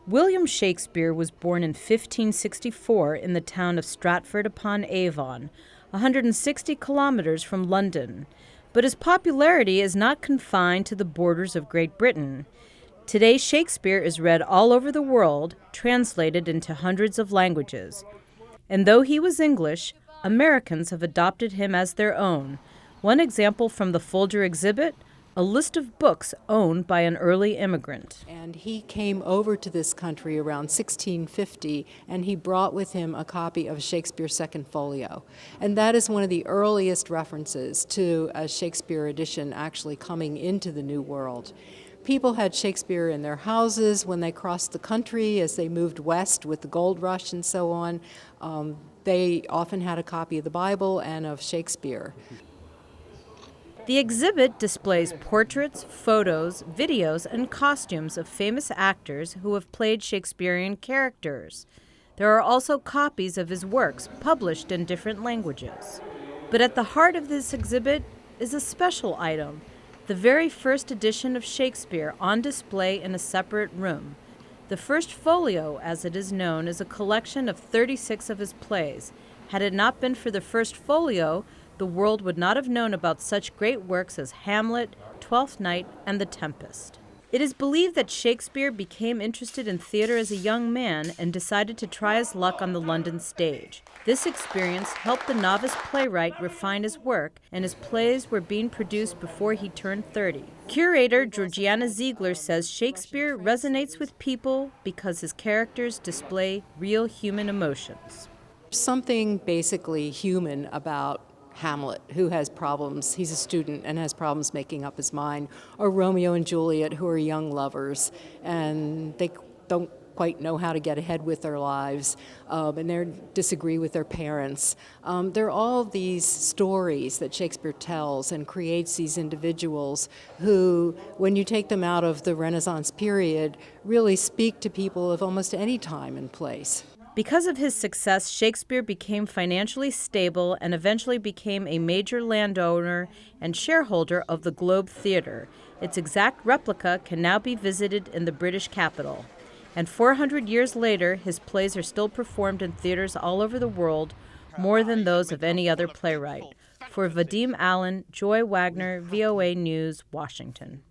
William Shakespeare was born in 1564 in the town of Stratford-upon-Avon, 160 kilometers from London. But his popularity is not confined to the borders of Great Britain. Today, Shakespeare is read all over the world, translated into hundreds of languages. And though he was English, Americans have adopted him as their own. One example from the Folger exhibit, a list of books owned by an early immigrant. And he came over to this country around 1650, and he brought with him a copy of Shakespeare's Second Folio. And that is one of the earliest references to a Shakespeare edition actually coming into the New World. People had Shakespeare in their houses when they crossed the country as they moved west with the gold rush and so on. They often had a copy of the Bible and of Shakespeare. The exhibit displays portraits, photos, videos, and costumes of famous actors who have played Shakespearean characters. There are also copies of his works published in different languages. But at the heart of this exhibit is a special item, the very first edition of Shakespeare on display in a separate room. The First Folio, as it is known, is a collection of 36 of his plays. Had it not been for the First Folio, the world would not have known about such great works as Hamlet, Twelfth Night, and The Tempest. It is believed that Shakespeare became interested in theater as a young man and decided to try his luck on the London stage. This experience helped the novice playwright refine his work, and his plays were being produced before he turned 30. Curator Georgiana Ziegler says Shakespeare resonates with people because his characters display real human emotions. Something basically human about Hamlet, who has problems. He's a student and has problems making up his mind. Or Romeo and Juliet, who are young lovers, and they don't quite know how to get ahead with their lives, and they disagree with their parents. There are all these stories that Shakespeare tells and creates these individuals who, when you take them out of the Renaissance period, really speak to people of almost any time and place. Because of his success, Shakespeare became financially stable and eventually became a major landowner and shareholder of the Globe Theatre. Its exact replica can now be visited in the British capital. And 400 years later, his plays are still performed in theaters all over the world, more than those of any other playwright. For Vadim Allen, Joy Wagner, VOA News, Washington.